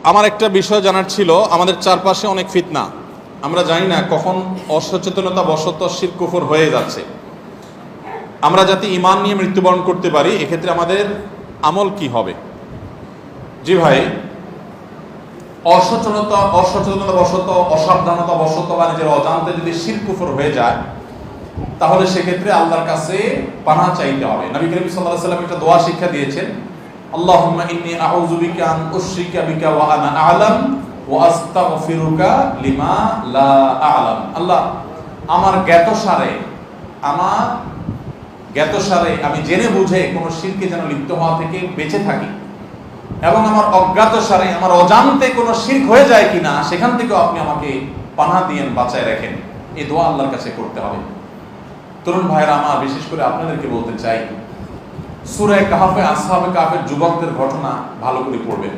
আমার একটা বিষয় জানার ছিল, আমাদের চারপাশে অনেক ফিতনা, আমরা জানি না কখন অসচেতনতা বশত শিরক কুফর হয়ে যাচ্ছে। আমরা যাতে ঈমান নিয়ে মৃত্যুবরণ করতে পারি, এক্ষেত্রে আমাদের আমল কি হবে? জি ভাই, অসচেতনতা বশত, অসাবধানতা বশত বা নিজের অজান্তে যদি শিরক কুফর হয়ে যায়, তাহলে সেক্ষেত্রে আল্লাহর কাছে পানাহ চাইতে হবে। নবী করিম সাল্লাল্লাহু আলাইহি ওয়াসাল্লাম একটা দোয়া শিক্ষা দিয়েছেন, আল্লাহুম্মা ইন্নী আউযু বিকা আন উশরিকা বিকা ওয়া আনা আ'লাম ওয়া আস্তাগফিরুকা লিমা লা আ'লাম। আল্লাহ, আমার জ্ঞাতসারে আমি জেনে বুঝে কোনো শিরকে যেন লিপ্ত হওয়া থেকে বেঁচে থাকি, এবং আমার অজ্ঞাতসারে, আমার অজান্তে কোনো শিরক হয়ে যায় কিনা সেখান থেকেও আপনি আমাকে পানাহ দিয়েন, বাঁচায় রাখেন। এই দোয়া আল্লাহর কাছে করতে হবে। তরুণ ভাইরা আমার, বিশেষ করে আপনাদেরকে বলতে চাই, সূরা কাহফে আসহাবে কাহফের যুবকদের ঘটনা ভালো করে পড়বেন।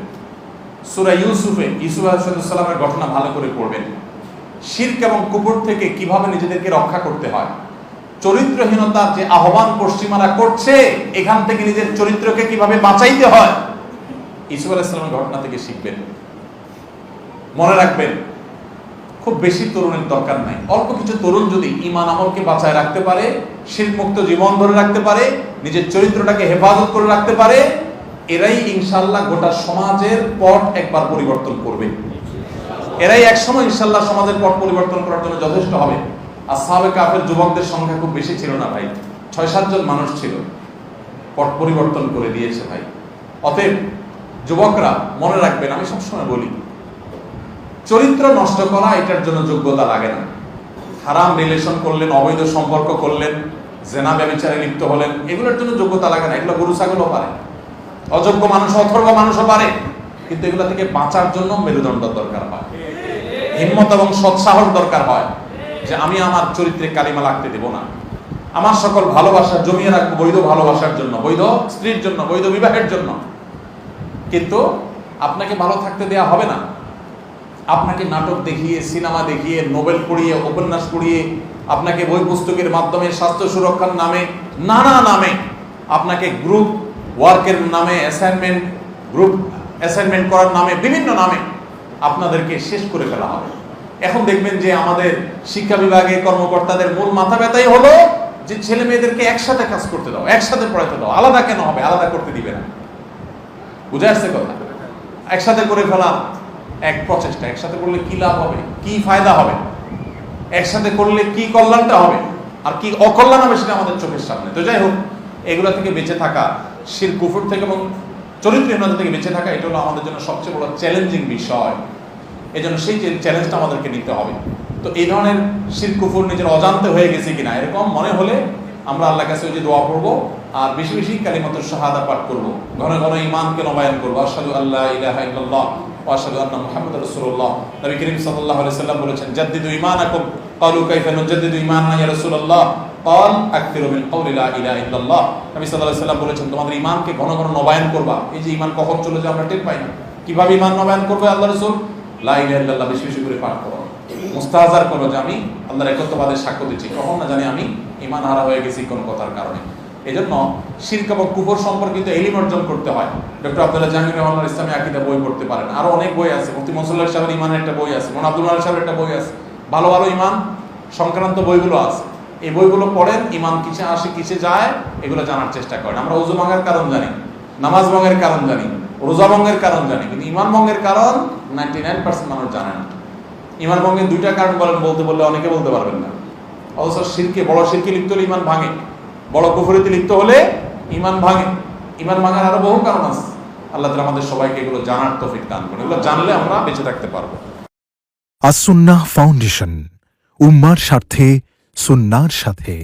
সূরা ইউসুফ আলাইহিস সালামের ঘটনা ভালো করে পড়বেন। শিরক এবং কুফর থেকে কিভাবে নিজেদেরকে রক্ষা করতে হয়, চরিত্রহীনতার যে আহ্বান পশ্চিমারা করছে, এখান থেকে নিজের চরিত্রকে কিভাবে বাঁচাইতে হয়, ইউসুফ আলাইহিস সালামের ঘটনা থেকে শিখবেন। মনে রাখবেন, খুব বেশি তরুণের দরকার নাই, অল্প কিছু তরুণ যদি ঈমান আমলকে বাঁচায় রাখতে পারে, শিরক মুক্ত জীবন ধরে রাখতে পারে, নিজের চরিত্রটাকে হেফাজত করে রাখতে পারে, এরাই ইনশাআল্লাহ গোটা সমাজের পট একবার পরিবর্তন করবে। এরাই একসময় ইনশাআল্লাহ সমাজের পট পরিবর্তন করার জন্য যথেষ্ট হবে। আসহাবে কাহফের যুবকদের সংখ্যা খুব বেশি ছিল না ভাই, ৬-৭ জন মানুষ ছিল, পট পরিবর্তন করে দিয়েছে ভাই। অতএব যুবকরা মনে রাখবেন, আমি সবসময় বলি, চরিত্র নষ্ট করা এটার জন্য যোগ্যতা লাগে না। হারাম রিলেশন করলেন, অবৈধ সম্পর্ক করলেন, জেনা ব্যভিচারে লিপ্ত হলেন, এগুলোর জন্য যোগ্যতা লাগে না। এগুলো গরু ছাগলও পারে, অযোগ্য মানুষ, অথর্ব মানুষও পারে, কিন্তু এগুলো থেকে বাঁচার জন্য মেরুদণ্ড দরকার হয়, হিম্মত এবং সৎসাহস দরকার হয়, যে আমি আমার চরিত্রে কালিমা লাগতে দেব না, আমার সকল ভালোবাসা জমিয়ে রাখবো বৈধ ভালোবাসার জন্য, বৈধ স্ত্রীর জন্য, বৈধ বিবাহের জন্য। কিন্তু আপনাকে ভালো থাকতে দেয়া হবে না। আপনাকে নাটক দেখিয়ে, সিনেমা দেখিয়ে, নোবেল পড়িয়ে, উপন্যাস পড়িয়ে, আপনাকে বই পুস্তকের মাধ্যমে, স্বাস্থ্য সুরক্ষার নামে, নানা নামে, আপনাকে গ্রুপ ওয়ার্কের নামে, গ্রুপ অ্যাসাইনমেন্ট করার নামে, বিভিন্ন নামে আপনাদেরকে শেষ করে ফেলা হবে। এখন দেখবেন যে আমাদের শিক্ষা বিভাগে কর্মকর্তাদের মূল মাথা ব্যথাই হলো যে ছেলে মেয়েদেরকে একসাথে কাজ করতে দাও, একসাথে পড়াতে দাও, আলাদা কেন হবে, আলাদা করতে দিবে না। বুঝে আসছে কথা? একসাথে করে ফেলা এক প্রচেষ্টা। একসাথে করলে কি লাভ হবে, কি ফায়দা হবে, একসাথে করলে কি কল্যাণটা হবে, আর কি অকল্যাণ হবে সেটা আমাদের চোখের সামনে। তো যাই হোক, এগুলো থেকে বেঁচে থাকা, শিরক কুফর থেকে এবং চরিত্রহীনতা থেকে বেঁচে থাকা, এটা হলো আমাদের জন্য সবচেয়ে বড় চ্যালেঞ্জিং বিষয়। এই জন্য সেই চ্যালেঞ্জটা আমাদেরকে নিতে হবে। তো এই ধরনের শিরক কুফর নিজের অজান্তে হয়ে গেছে কিনা এরকম মনে হলে আমরা আল্লাহর কাছে ওই যে দোয়া পড়বো, আর বেশি বেশি কালিমাতুশ শাহাদা পাঠ করবো, ঘন ঘন ঈমানকে নবায়ন করবো। আশহাদু আল্লা ইলাহা ইল্লাল্লাহ ওয়া আশহাদু আন্না মুহাম্মাদার রাসূলুল্লাহ। নবী করিম সাল্লাল্লাহু আলাইহি ওয়াসাল্লাম বলেছেন, জাদ্দিদু ঈমানাকুম। ক্বালু কাইফা নুজাদ্দিদু ঈমানানা ইয়া রাসূলুল্লাহ? ক্বাল আকসিরু মিন কওলি লা ইলাহা ইল্লাল্লাহ। নবী সাল্লাল্লাহু আলাইহি ওয়াসাল্লাম বলেছেন, তোমাদের ঈমানকে ঘন ঘন নবায়ন করবা। এই যে ঈমান কখন চলে যায় আমরা টের পাই না। কিভাবে ঈমান নবায়ন করবে আল্লাহর রাসূল? লা ইলাহা ইল্লাল্লাহ বেশি বেশি করে পাঠ করো, মুস্তাহজার করো যে আমি আল্লাহর একত্ববাদের সাক্ষ্য দিচ্ছি, কখন না জানি আমি ঈমান হারা হয়ে গেছি কোন কথার কারণে। এজন্য শিরক এবং কুফর সম্পর্কিত ইলম অর্জন করতে হয়। ডক্টর আব্দুল্লাহ জাহাঙ্গীর রহমানুল্লাহ ইসলামী আকীদা বই পড়তে পারেন, আরো অনেক বই আছে, মুফতি মনসুরুল্লাহ সাহেবের ঈমানের একটা বই আছে, মোহাম্মদ আব্দুল মালিক সাহেবের একটা বই আছে, ভালো ভালো ঈমান সংক্রান্ত বইগুলো আছে। এই বইগুলো পড়েন, ঈমান কিসে আসে কিসে যায় এগুলো জানার চেষ্টা করেন। আমরা ওযু ভাঙার কারণ জানি, নামাজ ভঙ্গের কারণ জানি, রোজা ভঙ্গের কারণ জানি, কিন্তু ঈমান ভঙ্গের কারণ 99% মানুষ জানে না। ঈমান ভঙ্গের দুইটা কারণ বলতে বললে অনেকে বলতে পারবেন না। অথচ শিরকে, বড় শিরকে লিপ্ত হলে ঈমান ভাঙে, বড় কুফরিতে লিপ্ত হলে ঈমান ভাঙে। ঈমান ভাঙার আরো বহু কারণ আছে। আল্লাহ তাআলা আমাদের সবাইকে এগুলো জানার তৌফিক দান করুন। এগুলো জানলে আমরা বেঁচে থাকতে পারবো। আস-সুন্নাহ ফাউন্ডেশন, উম্মার স্বার্থে সুন্নাহর সাথে।